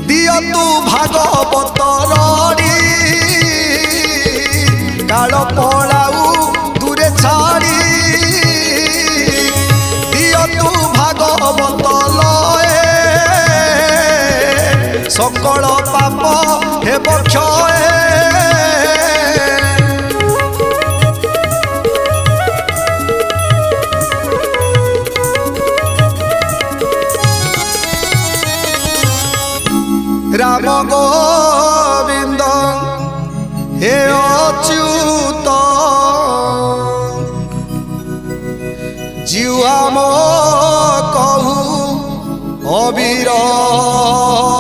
दियतु भागवत रड़ी काल पड़ाऊ दूरे छाड़ी दियतु भागवत लये सकल पाप हेब क्षय राम गोविंद हे अच्युत जीवा मो कहू अविरत।